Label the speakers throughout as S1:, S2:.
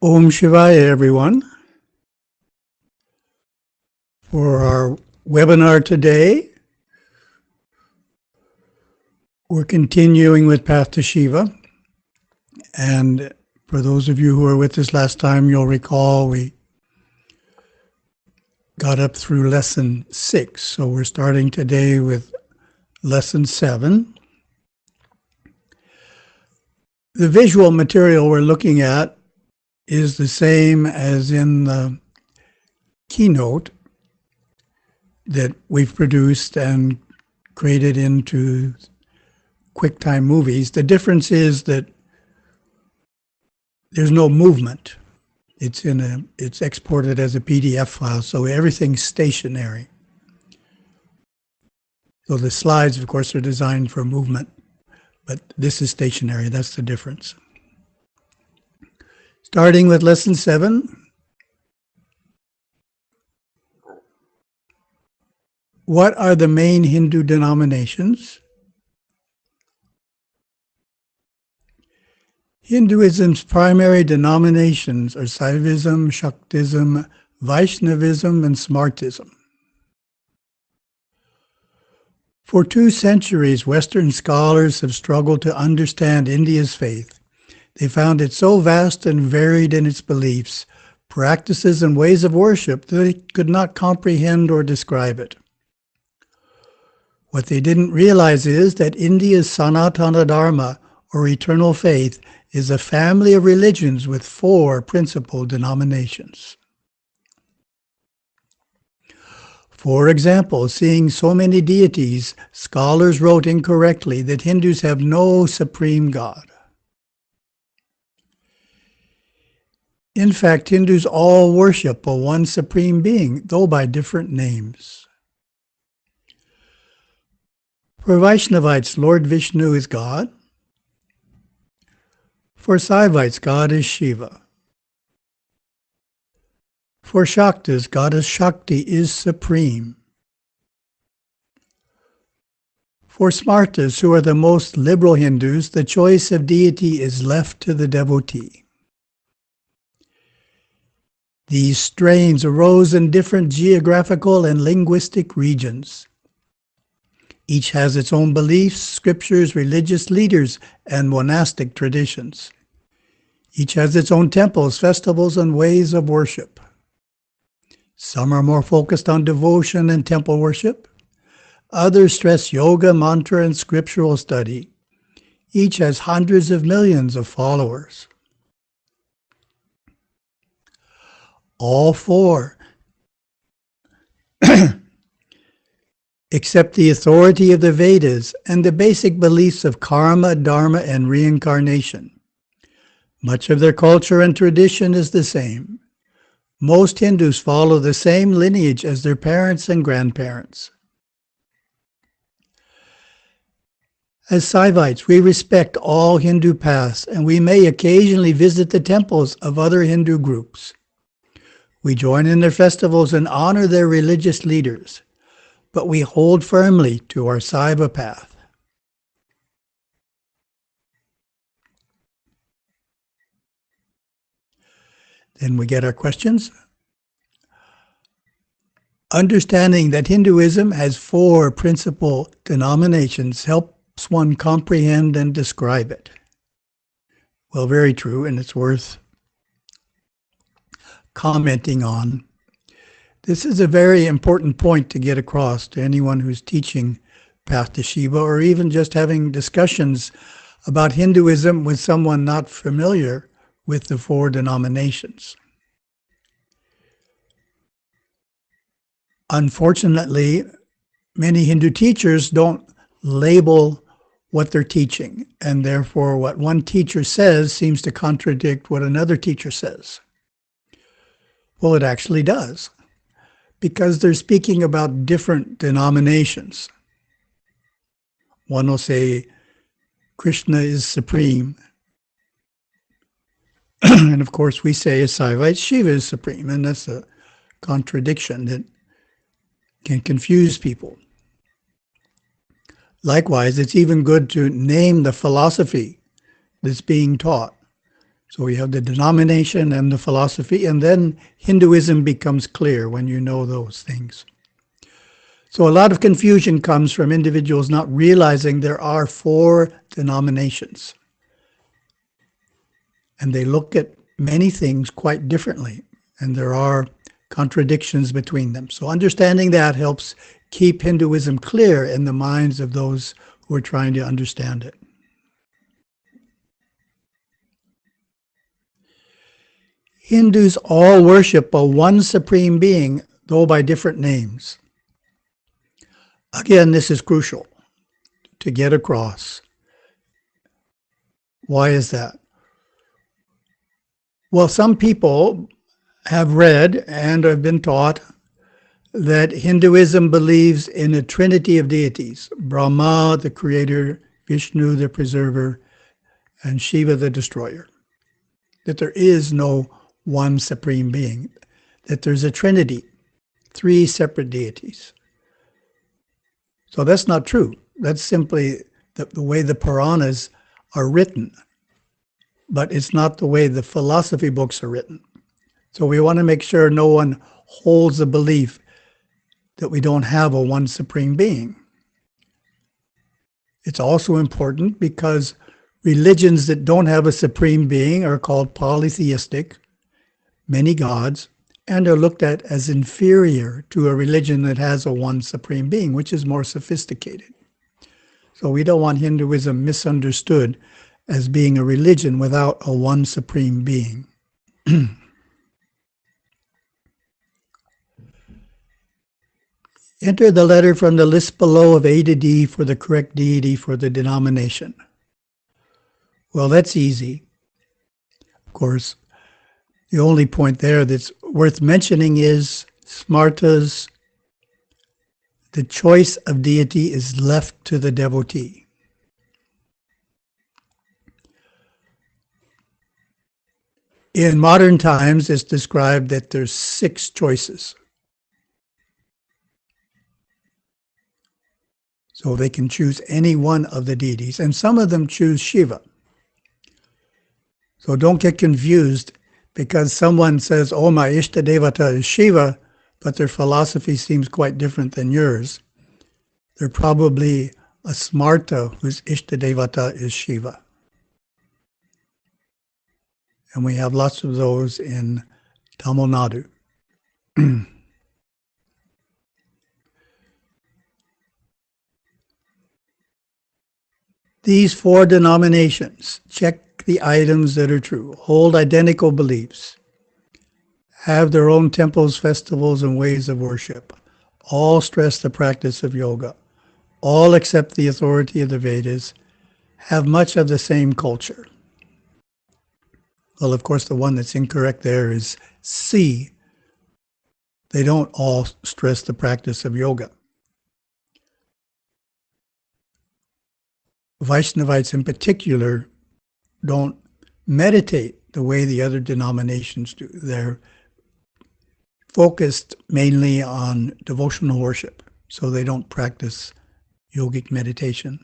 S1: Om Shivaya, everyone. For our webinar today, we're continuing with Path to Shiva. And for those of you who were with us last time, you'll recall we got up through lesson 6. So we're starting today with lesson 7. The visual material we're looking at is the same as in the keynote that we've produced and created into QuickTime movies. The difference is that there's no movement. It's exported as a PDF file, so everything's stationary. So the slides, of course, are designed for movement, but this is stationary. That's the difference. Starting with lesson 7. What are the main Hindu denominations? Hinduism's primary denominations are Saivism, Shaktism, Vaishnavism, and Smartism. For 2 centuries, Western scholars have struggled to understand India's faith. They found it so vast and varied in its beliefs, practices, and ways of worship that they could not comprehend or describe it. What they didn't realize is that India's Sanatana Dharma, or eternal faith, is a family of religions with 4 principal denominations. For example, seeing so many deities, scholars wrote incorrectly that Hindus have no supreme God. In fact, Hindus all worship a one supreme being, though by different names. For Vaishnavites, Lord Vishnu is God. For Saivites, God is Shiva. For Shaktas, Goddess Shakti is supreme. For Smartas, who are the most liberal Hindus, the choice of deity is left to the devotee. These strains arose in different geographical and linguistic regions. Each has its own beliefs, scriptures, religious leaders, and monastic traditions. Each has its own temples, festivals, and ways of worship. Some are more focused on devotion and temple worship. Others stress yoga, mantra, and scriptural study. Each has hundreds of millions of followers. All 4 accept the authority of the Vedas and the basic beliefs of karma, dharma, and reincarnation. Much of their culture and tradition is the same. Most Hindus follow the same lineage as their parents and grandparents. As Saivites, we respect all Hindu paths, and we may occasionally visit the temples of other Hindu groups. We join in their festivals and honor their religious leaders, but we hold firmly to our Siva path. Then we get our questions. Understanding that Hinduism has 4 principal denominations helps one comprehend and describe it. Well, very true, and it's worth commenting on. This is a very important point to get across to anyone who's teaching Path to Shiva, or even just having discussions about Hinduism with someone not familiar with the 4 denominations. Unfortunately, many Hindu teachers don't label what they're teaching, and therefore what one teacher says seems to contradict what another teacher says. Well, it actually does, because they're speaking about different denominations. One will say Krishna is supreme. And of course, we say as Saivites, Shiva is supreme, and that's a contradiction that can confuse people. Likewise, it's even good to name the philosophy that's being taught. So we have the denomination and the philosophy, and then Hinduism becomes clear when you know those things. So a lot of confusion comes from individuals not realizing there are 4 denominations. And they look at many things quite differently, and there are contradictions between them. So understanding that helps keep Hinduism clear in the minds of those who are trying to understand it. Hindus all worship a one supreme being, though by different names. Again, this is crucial to get across. Why is that? Well, some people have read and have been taught that Hinduism believes in a trinity of deities: Brahma, the creator; Vishnu, the preserver; and Shiva, the destroyer. That there is no one supreme being, that there's a trinity, 3 separate deities. So that's not true. That's simply the way the Puranas are written, but it's not the way the philosophy books are written. So we want to make sure no one holds the belief that we don't have a one supreme being. It's also important because religions that don't have a supreme being are called polytheistic, many gods, and are looked at as inferior to a religion that has a one supreme being, which is more sophisticated. So we don't want Hinduism misunderstood as being a religion without a one supreme being. Enter the letter from the list below of A to D for the correct deity for the denomination. Well, that's easy. Of course, the only point there that's worth mentioning is Smarta's, the choice of deity is left to the devotee. In modern times, it's described that there's 6 choices. So they can choose any one of the deities, and some of them choose Shiva. So don't get confused because someone says, oh, my Ishta Devata is Shiva, but their philosophy seems quite different than yours. They're probably a Smarta whose Ishta Devata is Shiva. And we have lots of those in Tamil Nadu. These 4 denominations check the items that are true, hold identical beliefs, have their own temples, festivals, and ways of worship, all stress the practice of yoga, all accept the authority of the Vedas, have much of the same culture. Well, of course, the one that's incorrect there is C. They don't all stress the practice of yoga. Vaishnavites in particular don't meditate the way the other denominations do. They're focused mainly on devotional worship, so they don't practice yogic meditation.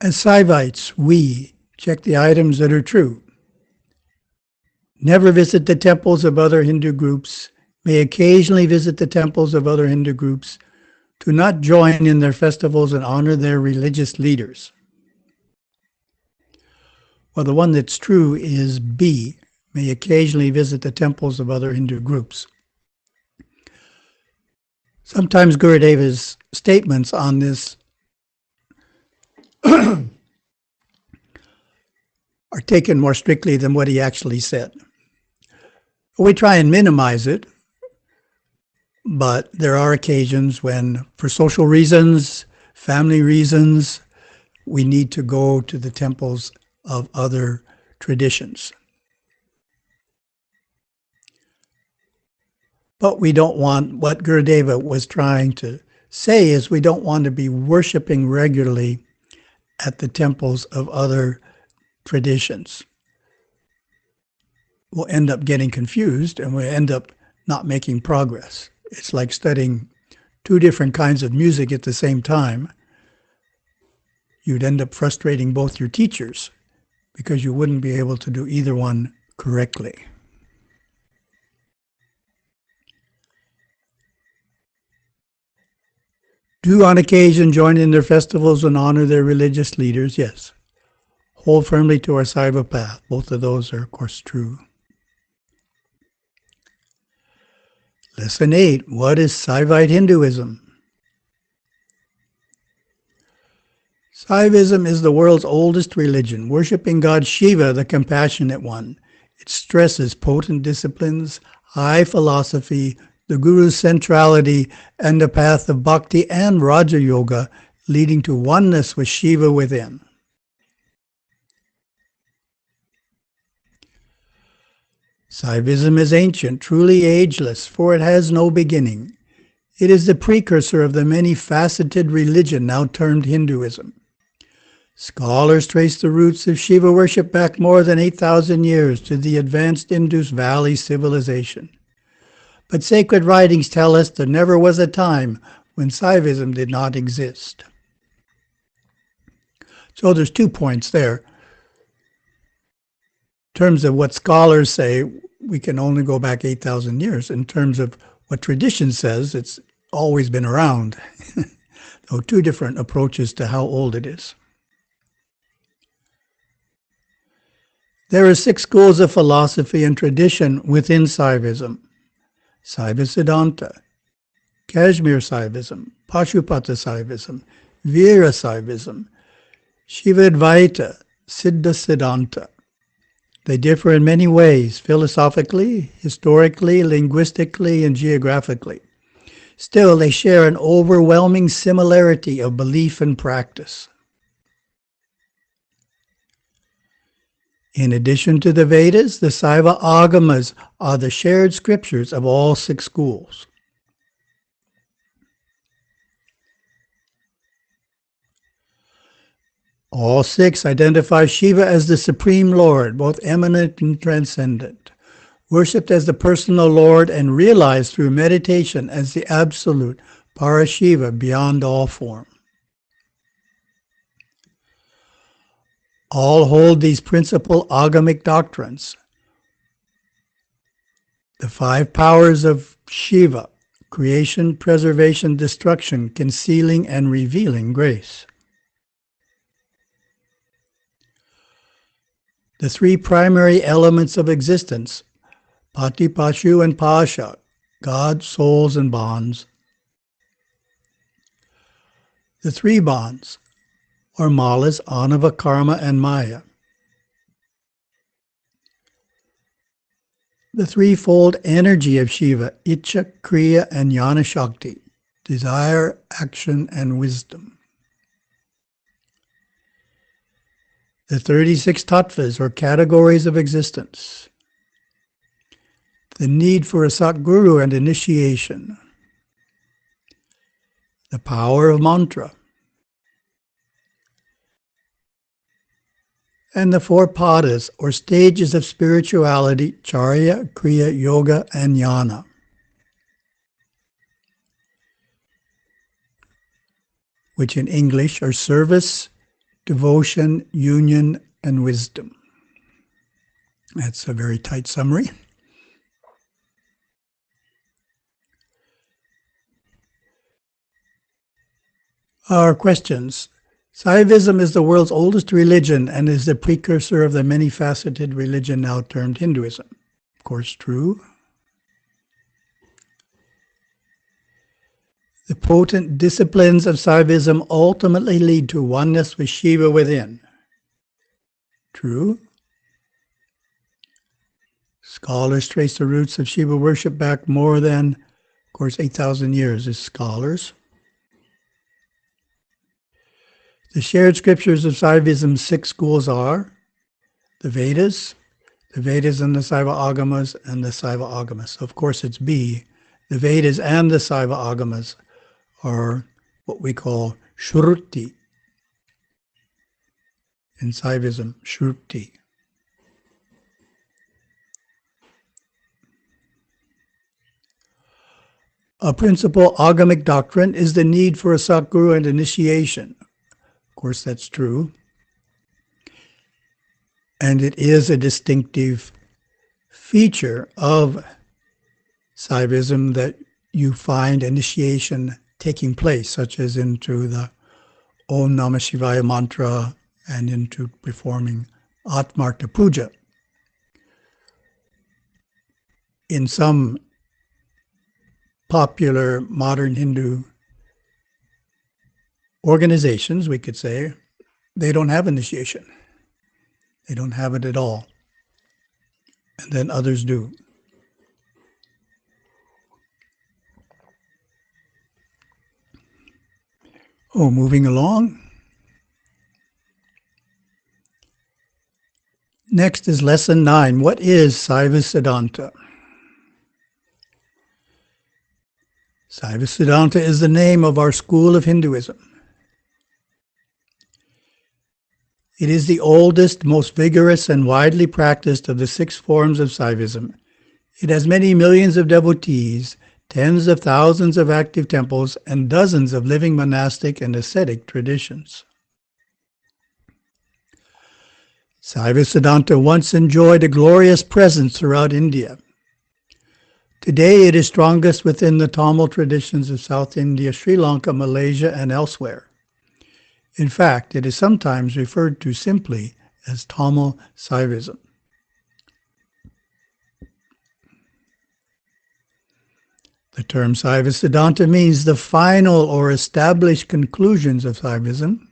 S1: As Saivites, we check the items that are true. Never visit the temples of other Hindu groups, may occasionally visit the temples of other Hindu groups, do not join in their festivals and honor their religious leaders. Well, the one that's true is B, may occasionally visit the temples of other Hindu groups. Sometimes Gurudeva's statements on this are taken more strictly than what he actually said. We try and minimize it, but there are occasions when, for social reasons, family reasons, we need to go to the temples of other traditions. But we don't want, what Gurudeva was trying to say is we don't want to be worshiping regularly at the temples of other traditions. We'll end up getting confused and we'll end up not making progress. It's like studying two different kinds of music at the same time, you'd end up frustrating both your teachers because you wouldn't be able to do either one correctly. Do on occasion join in their festivals and honor their religious leaders? Yes. Hold firmly to our siva path. Both of those are, of course, true. Lesson 8. What is Saivite Hinduism? Saivism is the world's oldest religion, worshiping God Shiva, the compassionate one. It stresses potent disciplines, high philosophy, the Guru's centrality, and the path of bhakti and Raja Yoga, leading to oneness with Shiva within. Saivism is ancient, truly ageless, for it has no beginning. It is the precursor of the many-faceted religion now termed Hinduism. Scholars trace the roots of Shiva worship back more than 8,000 years to the advanced Indus Valley civilization. But sacred writings tell us there never was a time when Saivism did not exist. So there's 2 points there. In terms of what scholars say, we can only go back 8,000 years. In terms of what tradition says, it's always been around. So 2 different approaches to how old it is. There are 6 schools of philosophy and tradition within Saivism. Saiva Siddhanta, Kashmir Saivism, Pashupata Saivism, Veera Saivism, Shiva Advaita, Siddha Siddhanta. They differ in many ways, philosophically, historically, linguistically, and geographically. Still, they share an overwhelming similarity of belief and practice. In addition to the Vedas, the Saiva Agamas are the shared scriptures of all 6 schools. All 6 identify Shiva as the Supreme Lord, both eminent and transcendent, worshipped as the personal Lord and realized through meditation as the absolute Parashiva beyond all form. All hold these principal agamic doctrines. The 5 powers of Shiva: creation, preservation, destruction, concealing, and revealing grace. The 3 primary elements of existence: Pati, Pashu, and Pasha, God, souls, and bonds. The 3 bonds, or malas: Anava, Karma, and Maya. The threefold energy of Shiva: Icha, Kriya, and Jnana Shakti, desire, action, and wisdom. The 36 tattvas, or categories of existence. The need for a Satguru and initiation. The power of mantra. And the 4 padas, or stages of spirituality: Charya, Kriya, Yoga, and Jnana. Which in English are service, devotion, union, and wisdom. That's a very tight summary. Our questions. Saivism is the world's oldest religion and is the precursor of the many-faceted religion now termed Hinduism. Of course, true. The potent disciplines of Saivism ultimately lead to oneness with Shiva within. True. Scholars trace the roots of Shiva worship back more than, of course, 8,000 years as scholars. The shared scriptures of Saivism's 6 schools are the Vedas and the Saiva Agamas, and the Saiva Agamas. So of course, it's B. The Vedas and the Saiva Agamas are what we call Shruti. In Saivism, Shruti. A principal agamic doctrine is the need for a Satguru and initiation. Of course, that's true. And it is a distinctive feature of Saivism that you find initiation taking place, such as into the Om Namah Shivaya mantra and into performing Atmarta Puja. In some popular modern Hindu organizations, we could say, they don't have initiation. They don't have it at all. And then others do. Oh, moving along. Next is Lesson 9. What is Saiva Siddhanta? Saiva Siddhanta is the name of our school of Hinduism. It is the oldest, most vigorous, and widely practiced of the 6 forms of Saivism. It has many millions of devotees, tens of thousands of active temples, and dozens of living monastic and ascetic traditions. Saiva Siddhanta once enjoyed a glorious presence throughout India. Today it is strongest within the Tamil traditions of South India, Sri Lanka, Malaysia, and elsewhere. In fact, it is sometimes referred to simply as Tamil Saivism. The term Saiva Siddhanta means the final or established conclusions of Saivism.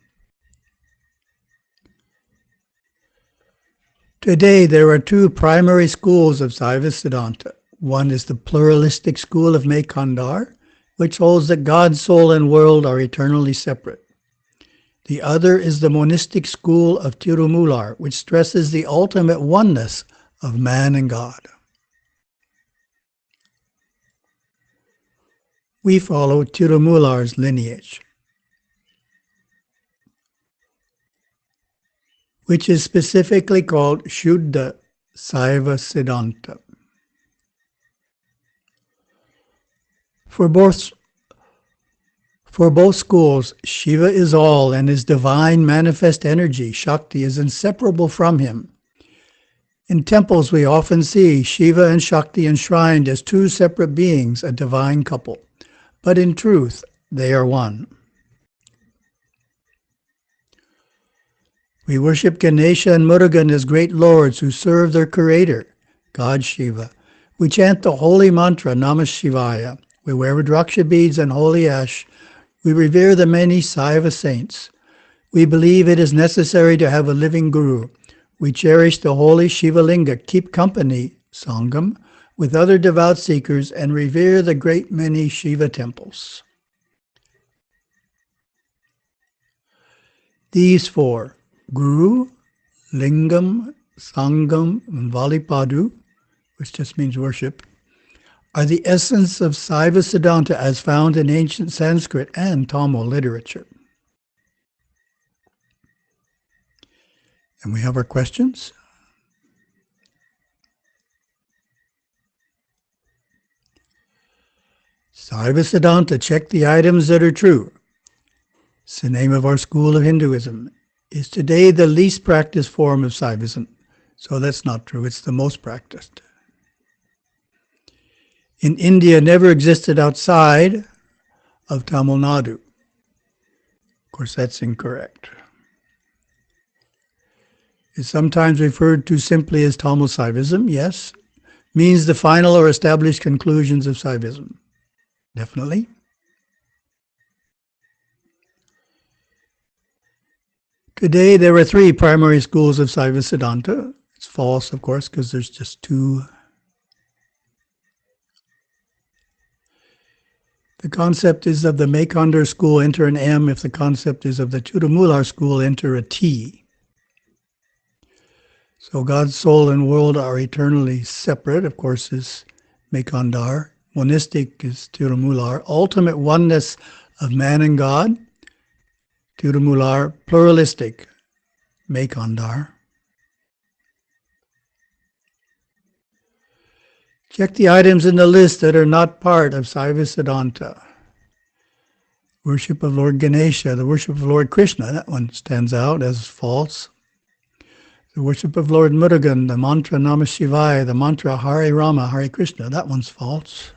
S1: Today, there are 2 primary schools of Saiva Siddhanta. One is the pluralistic school of Mekandar, which holds that God, soul, and world are eternally separate. The other is the monistic school of Tirumular, which stresses the ultimate oneness of man and God. We follow Tirumular's lineage, which is specifically called Shuddha Saiva Siddhanta. For both schools, Shiva is all, and his divine manifest energy, Shakti, is inseparable from him. In temples, we often see Shiva and Shakti enshrined as 2 separate beings, a divine couple. But in truth, they are one. We worship Ganesha and Murugan as great lords who serve their creator, God Shiva. We chant the holy mantra, Namah Shivaya. We wear Rudraksha beads and holy ash. We revere the many Saiva saints. We believe it is necessary to have a living guru. We cherish the holy Shiva Linga, keep company, Sangam, with other devout seekers, and revere the great many Shiva temples. These 4, Guru, Lingam, Sangam, and Valipadu, which just means worship, are the essence of Saiva Siddhanta as found in ancient Sanskrit and Tamil literature. And we have our questions. Saiva Siddhanta, check the items that are true. It's the name of our school of Hinduism. Is today the least practiced form of Saivism. So that's not true. It's the most practiced. In India, never existed outside of Tamil Nadu. Of course, that's incorrect. It's sometimes referred to simply as Tamil Saivism, yes. Means the final or established conclusions of Saivism. Definitely. Today, there are 3 primary schools of Saiva Siddhanta. It's false, of course, because there's just 2. The concept is of the Mekandar school, enter an M. If the concept is of the Tirumular school, enter a T. So God's soul and world are eternally separate, of course, is Mekandar. Monistic is Tirumular. Ultimate oneness of man and God, Tirumular. Pluralistic, Mekandar. Check the items in the list that are not part of Saiva Siddhanta. Worship of Lord Ganesha, the worship of Lord Krishna, that one stands out as false. The worship of Lord Murugan, the mantra Namah Shivaya, the mantra Hare Rama, Hare Krishna, that one's false.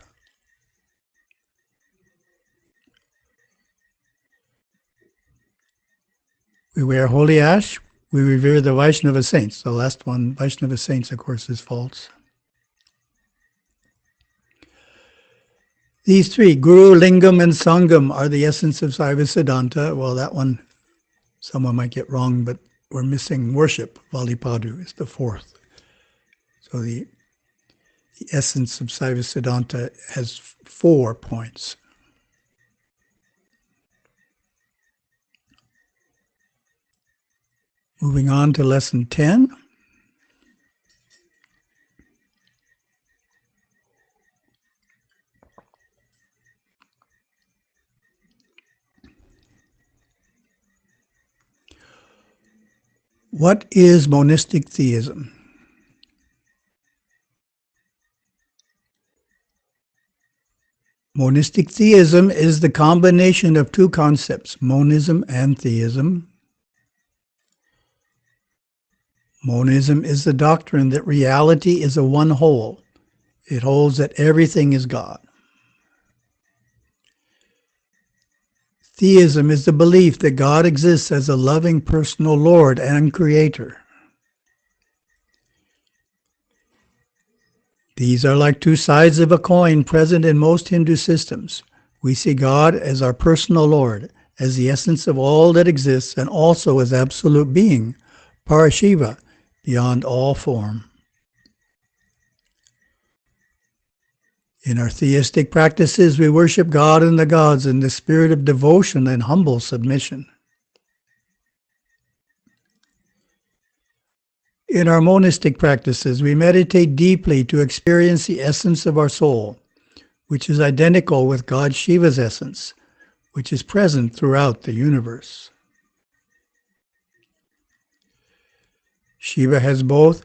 S1: We wear holy ash. We revere the Vaishnava saints. The last one, Vaishnava saints, of course, is false. These three, Guru, Lingam, and Sangam, are the essence of Saiva Siddhanta. Well, that one, someone might get wrong, but we're missing worship. Valipadu is the fourth. So the essence of Saiva Siddhanta has 4 points. Moving on to lesson 10. What is monistic theism? Monistic theism is the combination of two concepts, monism and theism. Monism is the doctrine that reality is a one whole. It holds that everything is God. Theism is the belief that God exists as a loving personal Lord and Creator. These are like two sides of a coin present in most Hindu systems. We see God as our personal Lord, as the essence of all that exists, and also as absolute being, Parashiva, beyond all form. In our theistic practices, we worship God and the gods in the spirit of devotion and humble submission. In our monistic practices, we meditate deeply to experience the essence of our soul, which is identical with God Shiva's essence, which is present throughout the universe. Shiva has both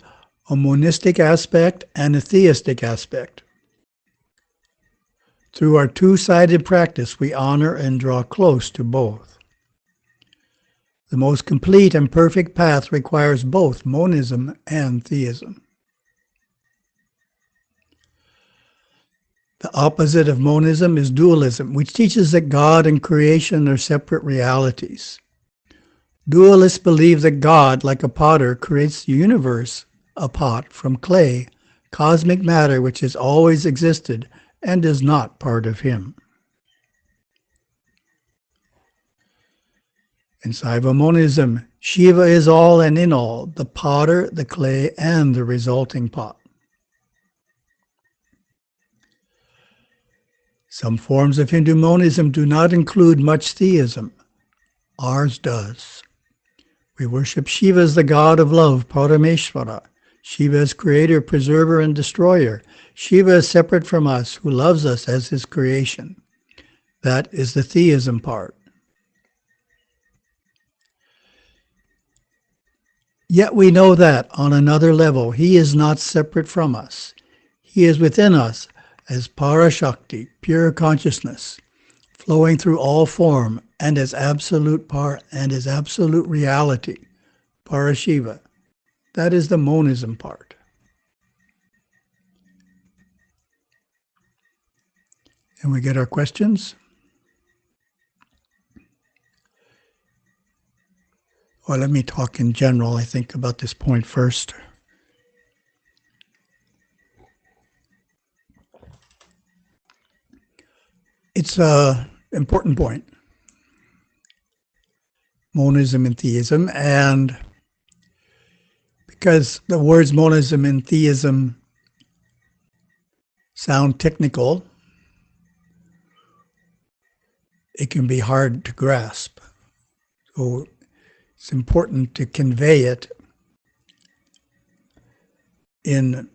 S1: a monistic aspect and a theistic aspect. Through our two-sided practice, we honor and draw close to both. The most complete and perfect path requires both monism and theism. The opposite of monism is dualism, which teaches that God and creation are separate realities. Dualists believe that God, like a potter, creates the universe, a pot, from clay, cosmic matter which has always existed and is not part of him. In Saiva monism, Shiva is all and in all, the potter, the clay, and the resulting pot. Some forms of Hindu monism do not include much theism. Ours does. We worship Shiva as the god of love, Parameshvara. Shiva is creator, preserver, and destroyer. Shiva is separate from us, who loves us as his creation. That is the theism part. Yet we know that, on another level, he is not separate from us. He is within us as Parashakti, pure consciousness, flowing through all form, and as absolute reality, Parashiva. That is the monism part. And we get our questions. Well, let me talk in general, I think, about this point first. It's an important point. Monism and theism, and because the words monism and theism sound technical, it can be hard to grasp. So it's important to convey it in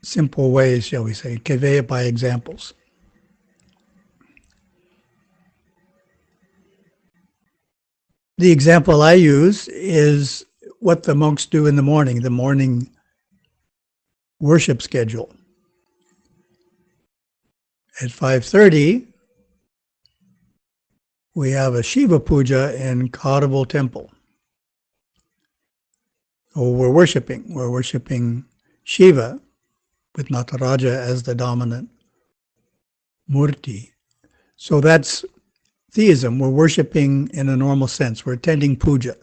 S1: simple ways, shall we say, convey it by examples. The example I use is what the monks do in the morning worship schedule. At 5:30, we have a Shiva Puja in Kadavul Temple. So we're worshiping Shiva with Nataraja as the dominant Murti. So that's theism. We're worshiping in a normal sense. We're attending puja.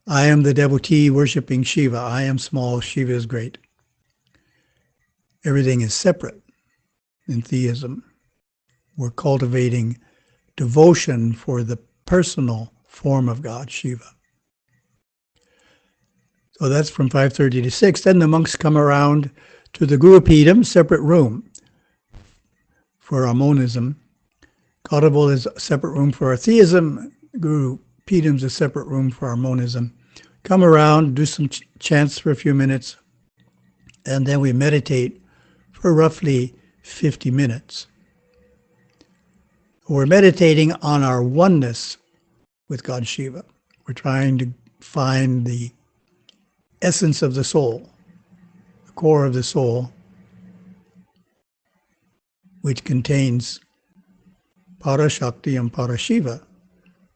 S1: I am the devotee worshiping Shiva. I am small, Shiva is great. Everything is separate in theism. We're cultivating devotion for the personal form of God, Shiva. So that's from 5:30 to 6. Then the monks come around to the Guru Peetam, separate room for our monism. Kadavul is a separate room for our theism. Guru Peetam is a separate room for our monism. Come around, do some chants for a few minutes, and then we meditate for roughly 50 minutes. We're meditating on our oneness with God Shiva. We're trying to find the essence of the soul, the core of the soul, which contains Parashakti and Parashiva.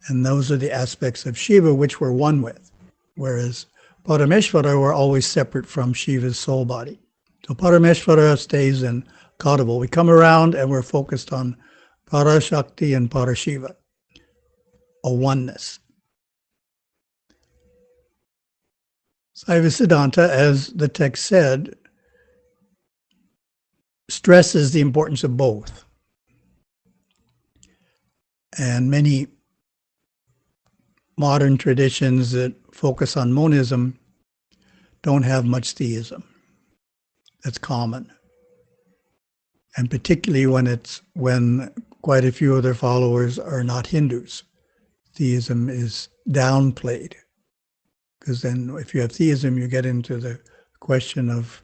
S1: And those are the aspects of Shiva which we're one with. Whereas Parameshvara, we're always separate from Shiva's soul body. So Parameshvara stays in Kadavul. We come around and we're focused on Parashakti and Parashiva, a oneness. Saiva Siddhanta, as the text said, stresses the importance of both. And many modern traditions that focus on monism don't have much theism. That's common. And particularly when quite a few of their followers are not Hindus. Theism is downplayed. Because then if you have theism, you get into the question of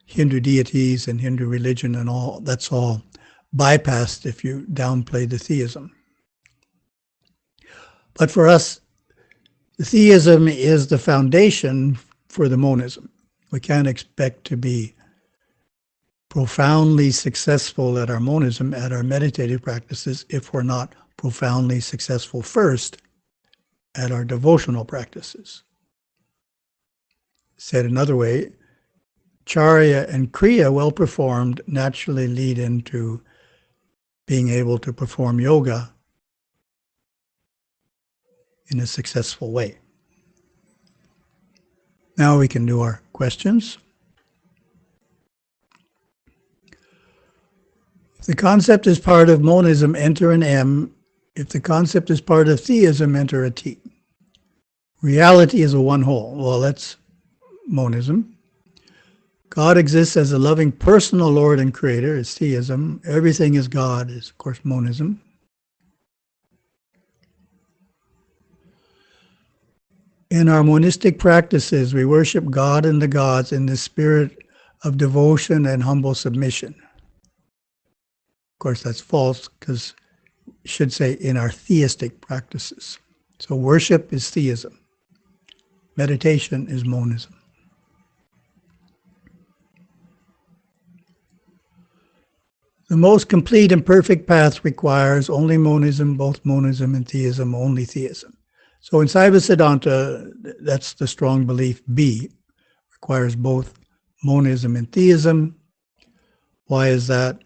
S1: Hindu deities and Hindu religion and all. That's all bypassed if you downplay the theism. But for us, the theism is the foundation for the monism. We can't expect to be profoundly successful at our monism, at our meditative practices, if we're not profoundly successful first at our devotional practices. Said another way, charya and kriya well performed naturally lead into being able to perform yoga in a successful way. Now we can do our questions. If the concept is part of monism, enter an M. If the concept is part of theism, enter a T. Reality is a one whole. Well, that's monism. God exists as a loving personal Lord and Creator is theism. Everything is God is, of course, monism. In our monistic practices, we worship God and the gods in the spirit of devotion and humble submission. Of course, that's false because it should say in our theistic practices. So worship is theism. Meditation is monism. The most complete and perfect path requires only monism, both monism and theism, only theism. So in Saiva Siddhanta, that's the strong belief B, requires both monism and theism. Why is that?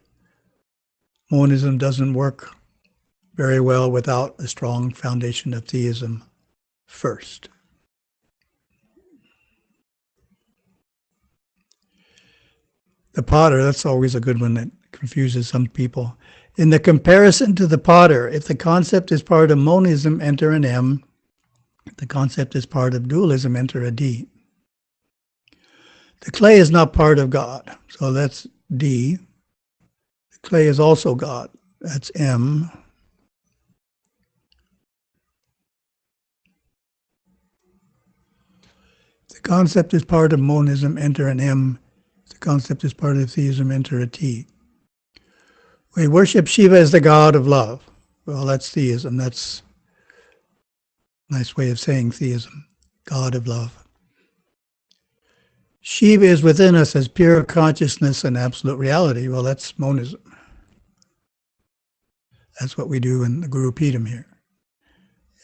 S1: Monism doesn't work very well without a strong foundation of theism first. The potter, that's always a good one that confuses some people. In the comparison to the potter, if the concept is part of monism, enter an M. If the concept is part of dualism, enter a D. The clay is not part of God, so that's D. The clay is also God, that's M. If the concept is part of monism, enter an M. If the concept is part of theism, enter a T. We worship Shiva as the god of love. Well, that's theism. That's a nice way of saying theism, god of love. Shiva is within us as pure consciousness and absolute reality. Well, that's monism. That's what we do in the Guru Peetam here.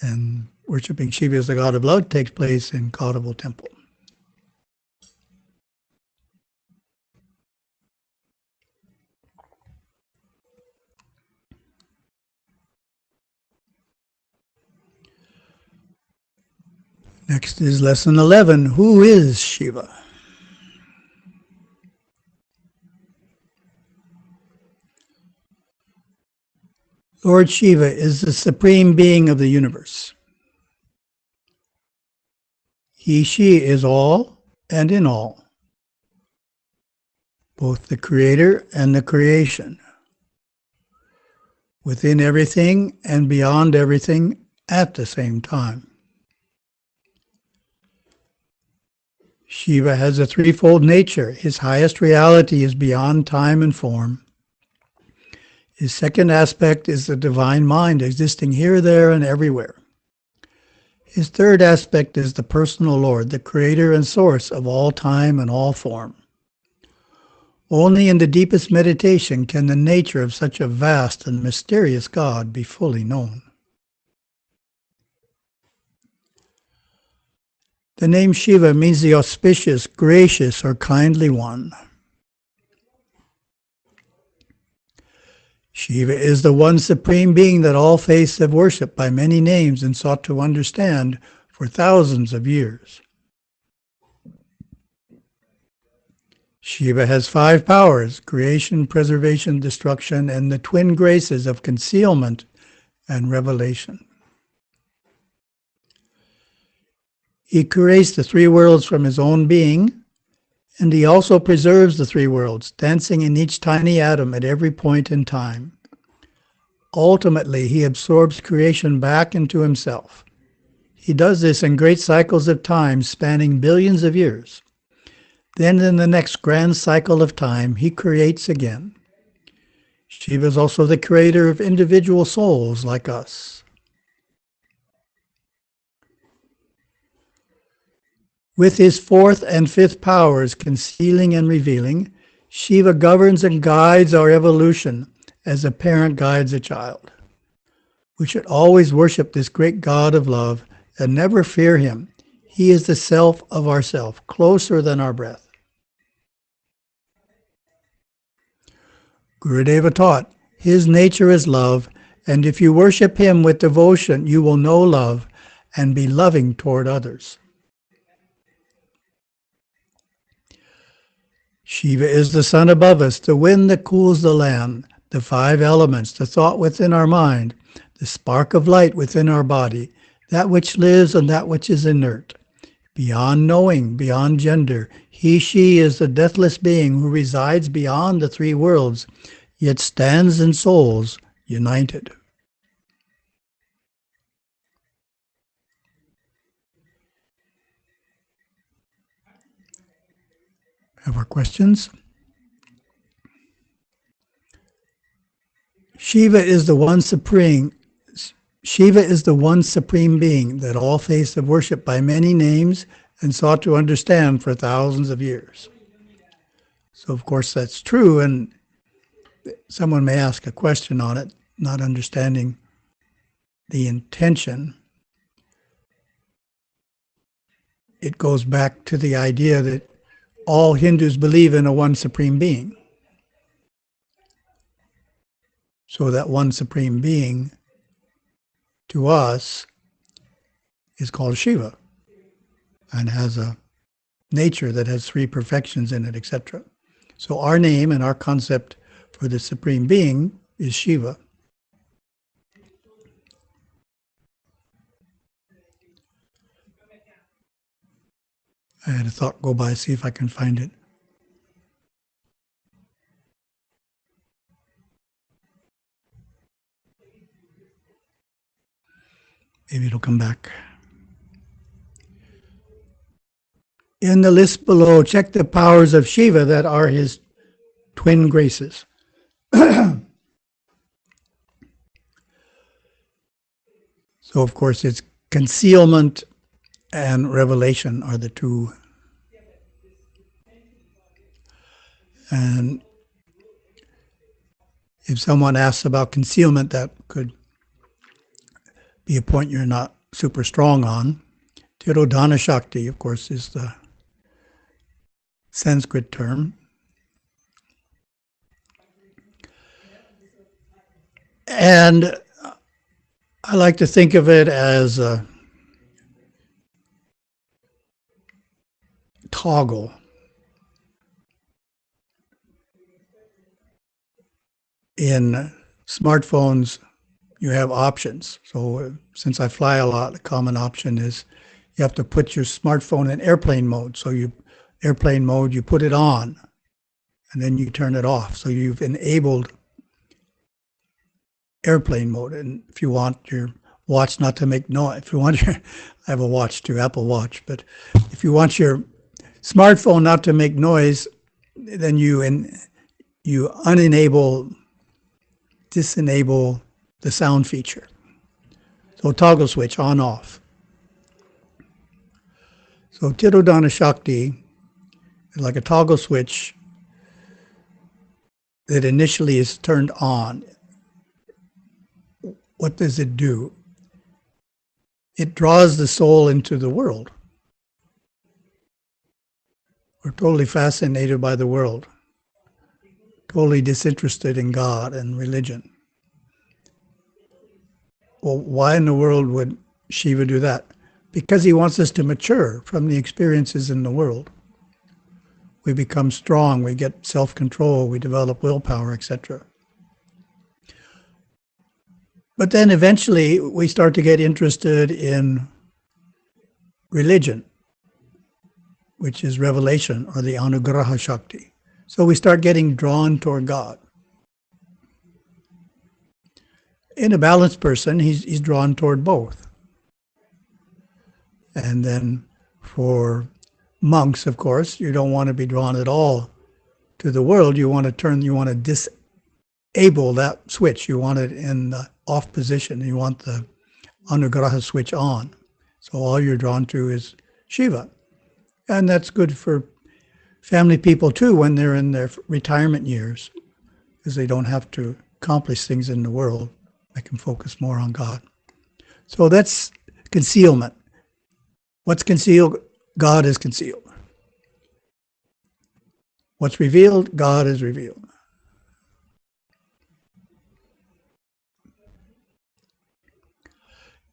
S1: And worshiping Shiva as the god of love takes place in Kaudava Temple. Next is lesson 11. Who is Shiva? Lord Shiva is the supreme being of the universe. He, she is all and in all, both the creator and the creation, within everything and beyond everything at the same time. Shiva has a threefold nature. His highest reality is beyond time and form. His second aspect is the divine mind existing here, there, and everywhere. His third aspect is the personal Lord, the creator and source of all time and all form. Only in the deepest meditation can the nature of such a vast and mysterious God be fully known. The name Shiva means the auspicious, gracious, or kindly one. Shiva is the one supreme being that all faiths have worshipped by many names and sought to understand for thousands of years. Shiva has 5 powers: creation, preservation, destruction, and the twin graces of concealment and revelation. He creates the 3 worlds from his own being, and he also preserves the 3 worlds, dancing in each tiny atom at every point in time. Ultimately, he absorbs creation back into himself. He does this in great cycles of time spanning billions of years. Then in the next grand cycle of time, he creates again. Shiva is also the creator of individual souls like us. With his 4th and 5th powers, concealing and revealing, Shiva governs and guides our evolution as a parent guides a child. We should always worship this great God of love and never fear him. He is the self of ourself, closer than our breath. Gurudeva taught, his nature is love, and if you worship him with devotion, you will know love and be loving toward others. Shiva is the sun above us, the wind that cools the land, the 5 elements, the thought within our mind, the spark of light within our body, that which lives and that which is inert. Beyond knowing, beyond gender, he, she is the deathless being who resides beyond the 3 worlds, yet stands in souls united. Have our questions? Shiva is the one supreme being that all faiths have worshipped by many names and sought to understand for thousands of years. So of course that's true, and someone may ask a question on it, not understanding the intention. It goes back to the idea that all Hindus believe in a one supreme being. So that one supreme being to us is called Shiva and has a nature that has 3 perfections in it, etc. So our name and our concept for the supreme being is Shiva. I had a thought go by, see if I can find it. Maybe it'll come back. In the list below, check the powers of Shiva that are his twin graces. So of course it's concealment and revelation are the 2 And if someone asks about concealment, that could be a point you're not super strong on. Tirodhana Shakti, of course, is the Sanskrit term. And I like to think of it as a toggle. In smartphones, you have options. So since I fly a lot, a common option is you have to put your smartphone in airplane mode. So airplane mode, you put it on and then you turn it off. So you've enabled airplane mode. And if you want your watch not to make noise, if you want I have a watch too, Apple Watch, but if you want your smartphone not to make noise, then you disenable the sound feature. So toggle switch on off. So Tirodhana Shakti is like a toggle switch that initially is turned on. What does it do? It draws the soul into the world. We're totally fascinated by the world, totally disinterested in God and religion. Well, why in the world would Shiva do that? Because he wants us to mature from the experiences in the world. We become strong, we get self-control, we develop willpower, etc. But then eventually we start to get interested in religion, which is revelation, or the Anugraha Shakti. So we start getting drawn toward God. In a balanced person, he's drawn toward both. And then for monks, of course, you don't want to be drawn at all to the world. You want to disable that switch. You want it in the off position. You want the Anugraha switch on. So all you're drawn to is Shiva. And that's good for family people too when they're in their retirement years, because they don't have to accomplish things in the world. They can focus more on God. So that's concealment. What's concealed? God is concealed. What's revealed? God is revealed.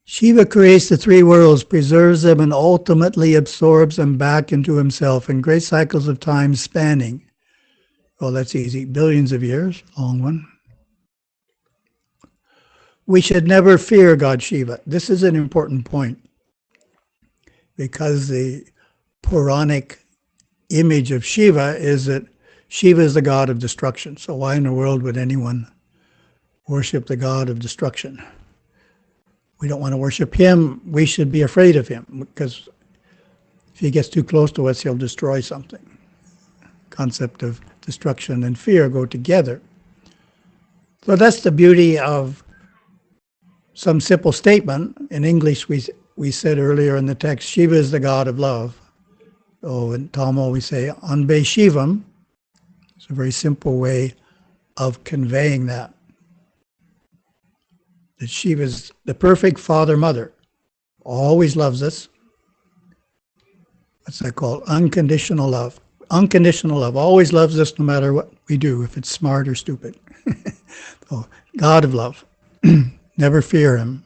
S1: Shiva creates the three worlds, preserves them, and ultimately absorbs them back into himself in great cycles of time spanning, well, that's easy, billions of years, long one. We should never fear God Shiva. This is an important point because the Puranic image of Shiva is that Shiva is the god of destruction. So why in the world would anyone worship the god of destruction? We don't want to worship him. We should be afraid of him because if he gets too close to us, he'll destroy something. Concept of destruction and fear go together. So that's the beauty of some simple statement. In English, we said earlier in the text, Shiva is the god of love. So in Tamil, we say, Anbe Shivam. It's a very simple way of conveying that. That Shiva is the perfect father-mother, always loves us. What's that called? Unconditional love. Unconditional love, always loves us no matter what we do, if it's smart or stupid. So, God of love, never fear him.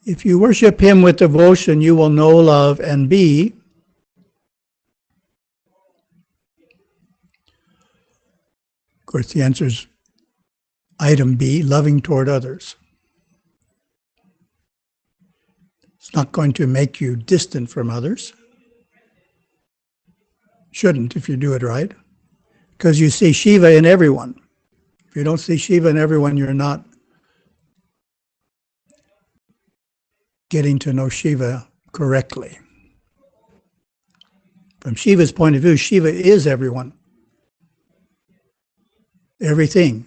S1: If you worship him with devotion, you will know, love, and be Of course, the answer is item B, loving toward others. It's not going to make you distant from others. Shouldn't if you do it right. Because you see Shiva in everyone. If you don't see Shiva in everyone, you're not getting to know Shiva correctly. From Shiva's point of view, Shiva is everyone. Everything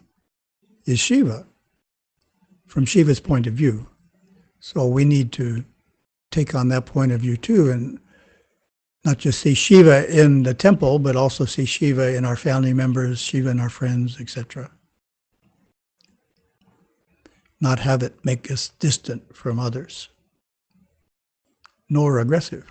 S1: is Shiva from Shiva's point of view. So we need to take on that point of view too and Not just see Shiva in the temple, but also see Shiva in our family members, Shiva in our friends, etc. Not have it make us distant from others, nor aggressive.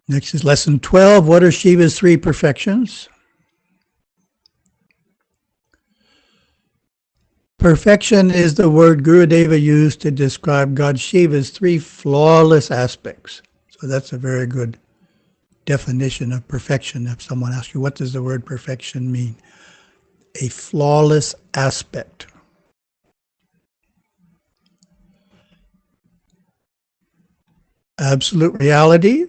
S1: Next is lesson 12. What are Shiva's three perfections? Perfection is the word Gurudeva used to describe God Shiva's three flawless aspects. So that's a very good definition of perfection. If someone asks you, what does the word perfection mean? A flawless aspect. Absolute reality,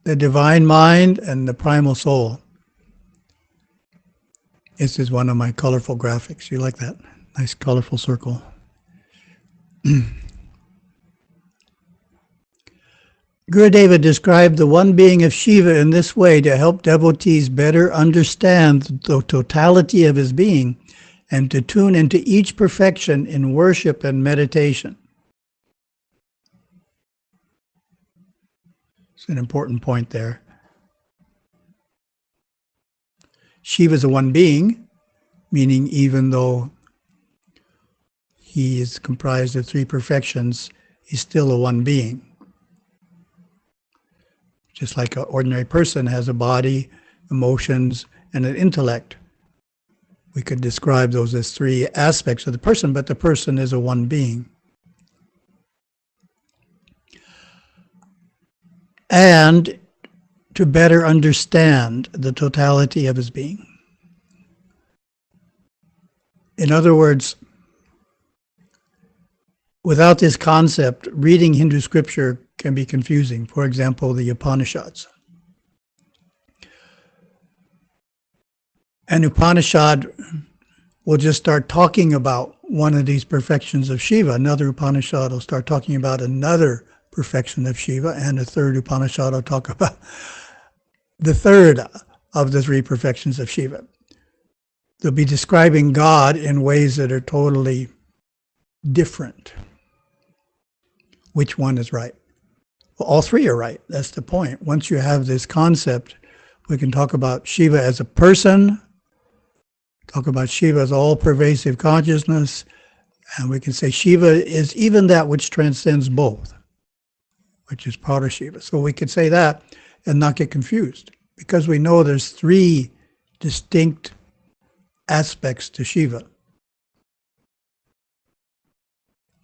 S1: the divine mind, and the primal soul. This is one of my colorful graphics. You like that? Nice colorful circle. Gurudeva described the one being of Shiva in this way to help devotees better understand the totality of his being and to tune into each perfection in worship and meditation. It's an important point there. Shiva is a one being, meaning even though he is comprised of three perfections, he's still a one being. Just like an ordinary person has a body, emotions, and an intellect. We could describe those as three aspects of the person, but the person is a one being. And to better understand the totality of his being. In other words, without this concept, reading Hindu scripture can be confusing. For example, the Upanishads. An Upanishad will just start talking about one of these perfections of Shiva. Another Upanishad will start talking about another perfection of Shiva, and a third Upanishad will talk about the third of the three perfections of Shiva. They'll be describing God in ways that are totally different. Which one is right? Well, all three are right. That's the point. Once you have this concept, we can talk about Shiva as a person, talk about Shiva as all-pervasive consciousness, and we can say Shiva is even that which transcends both, which is Pada Shiva. So we could say that and not get confused, because we know there's three distinct aspects to Shiva,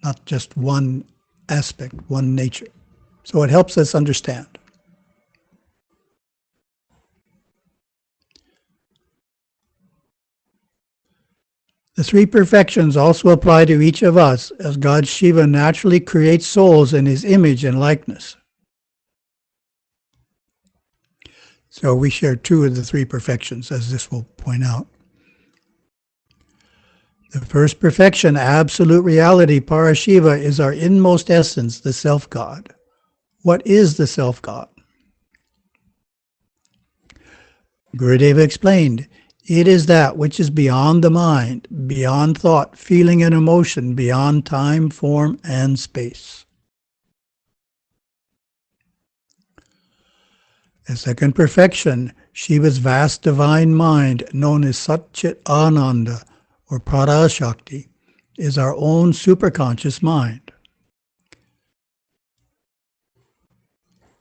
S1: not just one aspect, one nature. So it helps us understand. The three perfections also apply to each of us, as God Shiva naturally creates souls in his image and likeness. So we share two of the three perfections, as this will point out. The first perfection, absolute reality, Parashiva, is our inmost essence, the self-God. What is the self-God? Gurudeva explained, it is that which is beyond the mind, beyond thought, feeling, and emotion, beyond time, form, and space. The second perfection, Shiva's vast divine mind, known as Satchit Ananda, or Parashakti, is our own superconscious mind.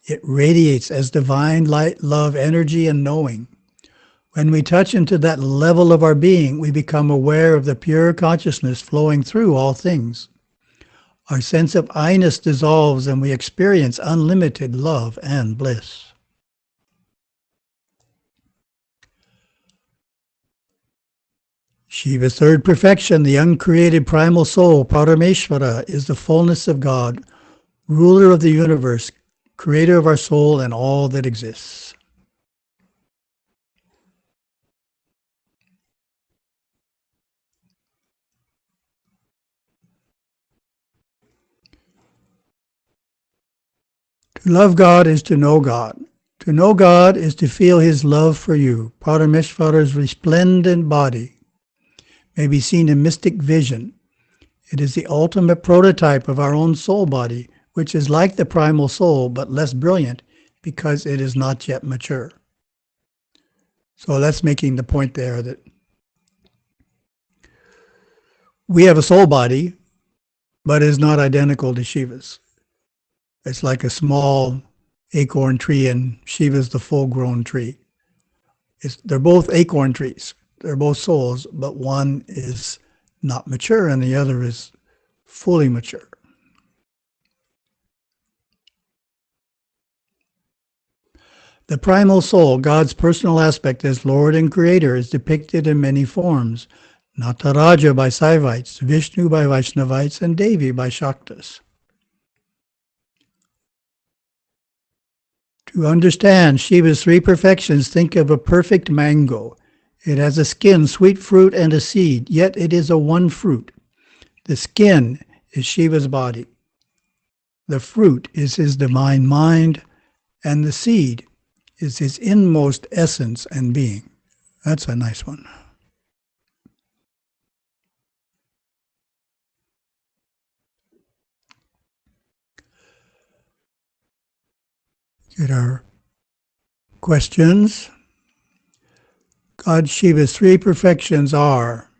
S1: It radiates as divine light, love, energy, and knowing. When we touch into that level of our being, we become aware of the pure consciousness flowing through all things. Our sense of I-ness dissolves and we experience unlimited love and bliss. Shiva's third perfection, the uncreated primal soul, Parameshvara, is the fullness of God, ruler of the universe, creator of our soul and all that exists. To love God is to know God. To know God is to feel His love for you. Parameshvara's resplendent body may be seen in mystic vision. It is the ultimate prototype of our own soul body, which is like the primal soul but less brilliant because it is not yet mature. So that's making the point there that we have a soul body, but it is not identical to Shiva's. It's like a small acorn tree, and Shiva's the full-grown tree. They're both acorn trees. They're both souls, but one is not mature and the other is fully mature. The primal soul, God's personal aspect as Lord and Creator, is depicted in many forms. Nataraja by Saivites, Vishnu by Vaishnavites, and Devi by Shaktas. To understand Shiva's three perfections, think of a perfect mango. It has a skin, sweet fruit, and a seed, yet it is a one fruit. The skin is Shiva's body. The fruit is his divine mind, and the seed is his inmost essence and being. That's a nice one. Get our questions. God Shiva's three perfections are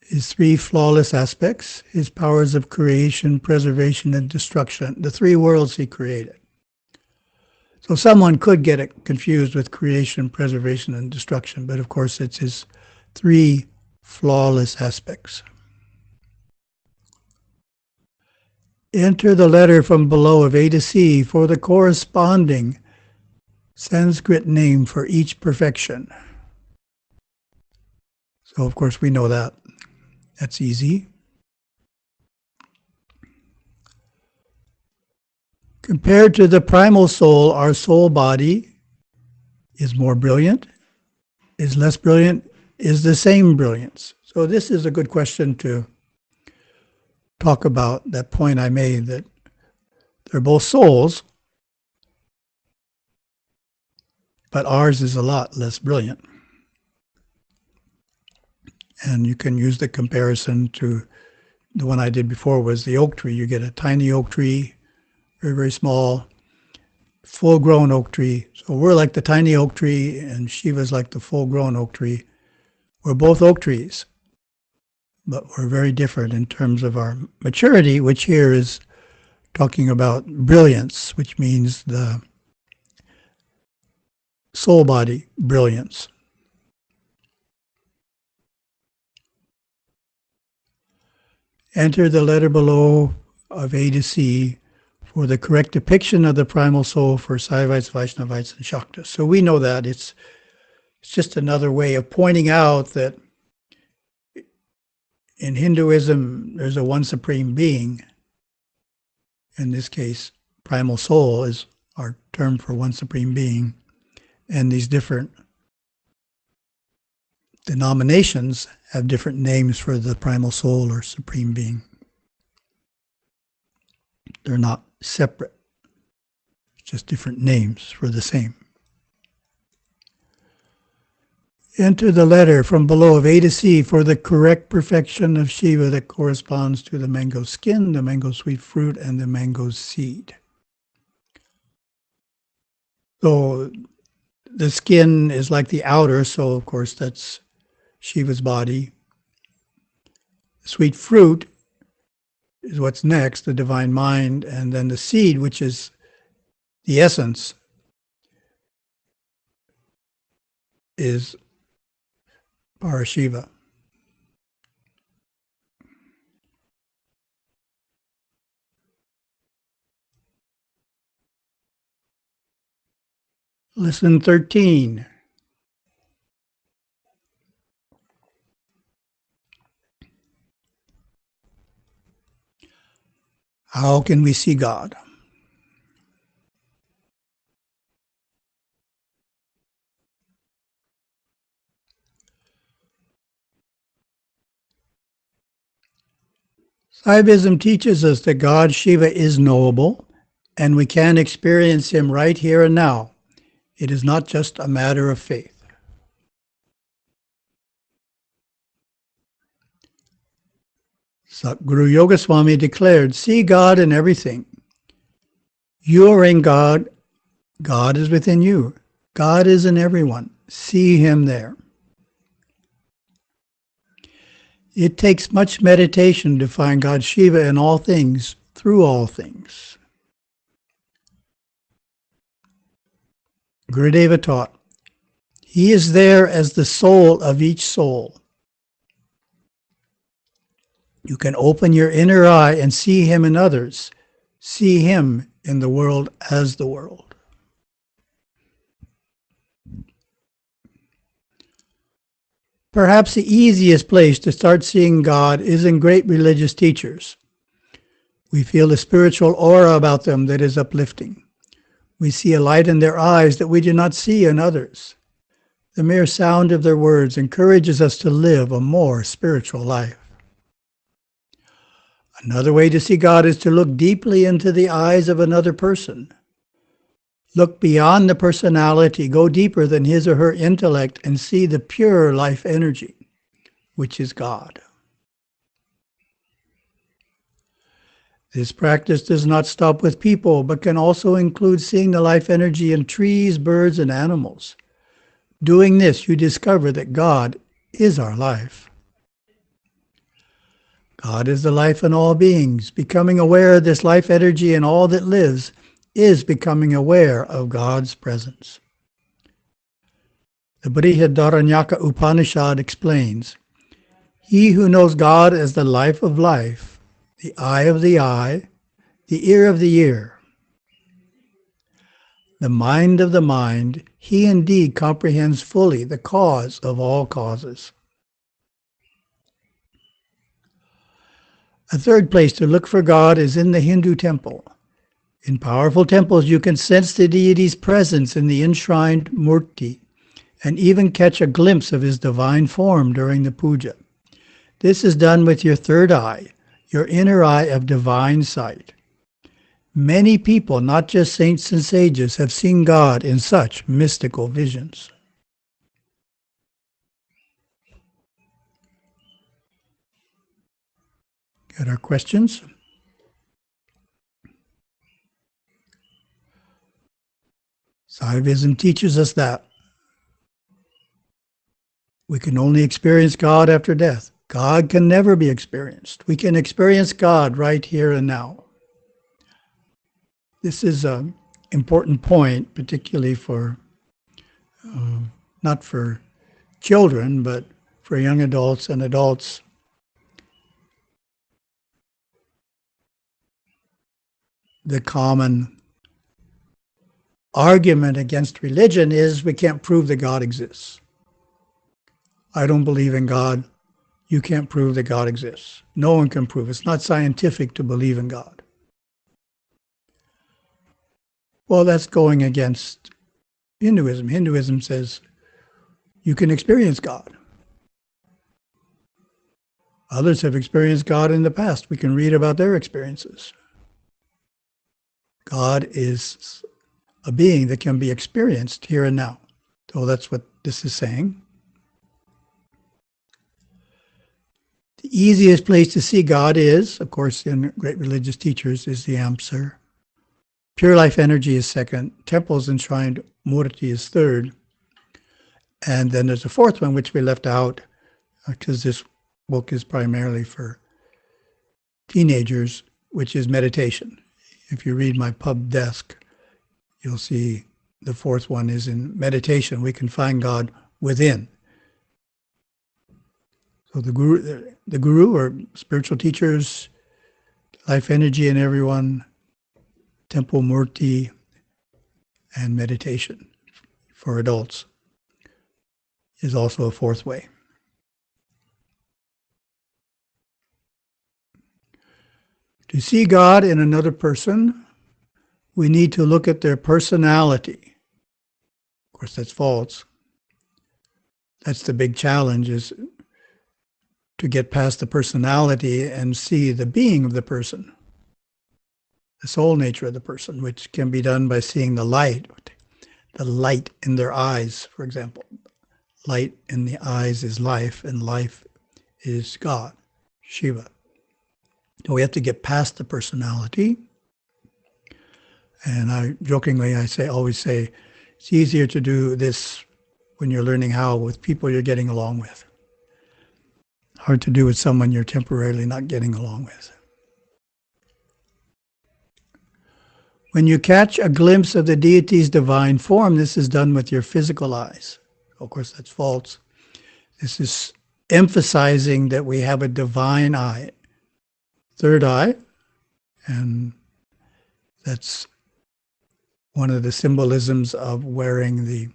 S1: his three flawless aspects, his powers of creation, preservation, and destruction, the three worlds he created. So someone could get it confused with creation, preservation, and destruction, but of course it's his three flawless aspects. Enter the letter from below of A to C for the corresponding Sanskrit name for each perfection. So of course we know that. That's easy. Compared to the primal soul, our soul body is more brilliant, is less brilliant, is the same brilliance. So this is a good question to talk about, that point I made, that they're both souls, but ours is a lot less brilliant. And you can use the comparison to the one I did before was the oak tree. You get a tiny oak tree, very, very small, full-grown oak tree. So we're like the tiny oak tree, and Shiva's like the full-grown oak tree. We're both oak trees, but we're very different in terms of our maturity, which here is talking about brilliance, which means the soul body brilliance. Enter the letter below of A to C for the correct depiction of the primal soul for Saivites, Vaishnavites, and Shaktas. So we know that it's just another way of pointing out that in Hinduism, there's a one supreme being. In this case, primal soul is our term for one supreme being. And these different denominations have different names for the primal soul or supreme being. They're not separate, just different names for the same. Enter the letter from below of A to C for the correct perfection of Shiva that corresponds to the mango skin, the mango sweet fruit, and the mango seed. So the skin is like the outer, so of course that's Shiva's body. Sweet fruit is what's next, the divine mind, and then the seed, which is the essence, is Parashiva. Lesson 13. How can we see God? Saivism teaches us that God, Shiva, is knowable and we can experience him right here and now. It is not just a matter of faith. Guru Yogaswami declared, see God in everything. You are in God. God is within you. God is in everyone. See him there. It takes much meditation to find God Shiva in all things, through all things. Gurudeva taught, he is there as the soul of each soul. You can open your inner eye and see him in others. See him in the world as the world. Perhaps the easiest place to start seeing God is in great religious teachers. We feel a spiritual aura about them that is uplifting. We see a light in their eyes that we do not see in others. The mere sound of their words encourages us to live a more spiritual life. Another way to see God is to look deeply into the eyes of another person. Look beyond the personality, go deeper than his or her intellect, and see the pure life energy, which is God. This practice does not stop with people, but can also include seeing the life energy in trees, birds, and animals. Doing this, you discover that God is our life. God is the life in all beings. Becoming aware of this life energy in all that lives is becoming aware of God's presence. The Brihadaranyaka Upanishad explains, he who knows God as the life of life, the eye of the eye, the ear of the ear, the mind of the mind, he indeed comprehends fully the cause of all causes. A third place to look for God is in the Hindu temple. In powerful temples, you can sense the deity's presence in the enshrined murti and even catch a glimpse of his divine form during the puja. This is done with your third eye, your inner eye of divine sight. Many people, not just saints and sages, have seen God in such mystical visions. Got our questions? Saivism teaches us that we can only experience God after death. God can never be experienced. We can experience God right here and now. This is an important point, particularly for, not for children, but for young adults and adults. The common argument against religion is we can't prove that God exists. I don't believe in God. You can't prove that God exists. No one can prove. It's not scientific to believe in God. Well, that's going against Hinduism. Hinduism says you can experience God. Others have experienced God in the past. We can read about their experiences. God is a being that can be experienced here and now. So that's what this is saying. The easiest place to see God is, of course, in great religious teachers, is the answer. Pure life energy is second. Temples enshrined murti is third. And then there's a fourth one, which we left out because this book is primarily for teenagers, which is meditation. If you read my pub desk, you'll see the fourth one is in meditation. We can find God within. So the guru or spiritual teachers, life energy in everyone, temple murti, and meditation for adults is also a fourth way. To see God in another person, we need to look at their personality. Of course, that's false. That's the big challenge, is to get past the personality and see the being of the person. the soul nature of the person, which can be done by seeing the light in their eyes, for example. Light in the eyes is life, and life is God, Shiva. So we have to get past the personality. And I jokingly, always say, it's easier to do this when you're learning how with people you're getting along with. Hard to do with someone you're temporarily not getting along with. When you catch a glimpse of the deity's divine form, this is done with your physical eyes. Of course, that's false. This is emphasizing that we have a divine eye, third eye, and that's one of the symbolisms of wearing the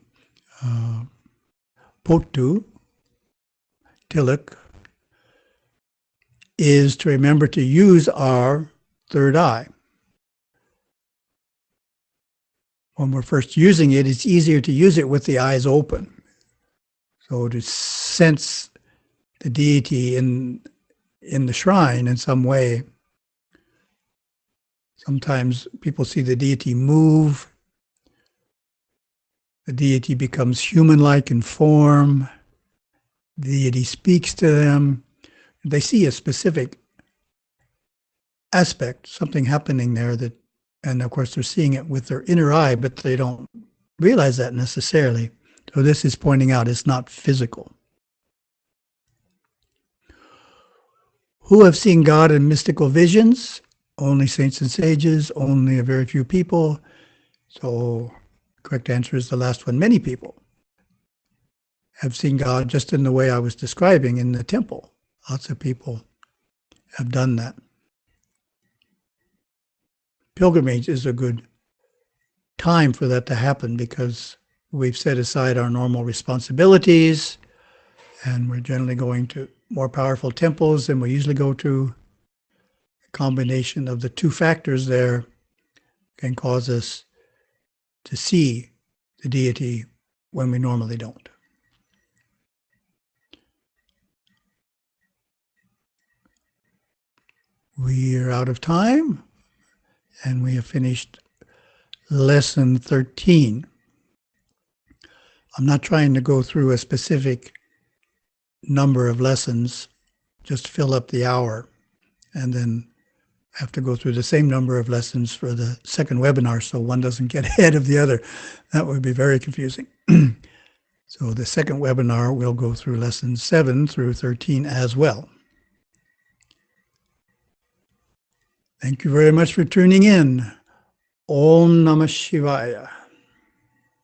S1: pt2, tilak, is to remember to use our third eye. When we're first using it, it's easier to use it with the eyes open. So to sense the deity in the shrine in some way, sometimes people see the deity move, the deity becomes human-like in form, the deity speaks to them. They see a specific aspect, something happening there and of course they're seeing it with their inner eye, but they don't realize that necessarily. So this is pointing out it's not physical. Who have seen God in mystical visions? Only saints and sages, only a very few people. So the correct answer is the last one. Many people have seen God just in the way I was describing in the temple. Lots of people have done that. Pilgrimage is a good time for that to happen because we've set aside our normal responsibilities and we're generally going to more powerful temples than we usually go to. A combination of the two factors there can cause us to see the deity when we normally don't. We are out of time and we have finished lesson 13. I'm not trying to go through a specific number of lessons, just fill up the hour and then have to go through the same number of lessons for the second webinar so one doesn't get ahead of the other. That would be very confusing. So the second webinar will go through lessons 7 through 13 as well. Thank you very much for tuning in. Om Namah Shivaya.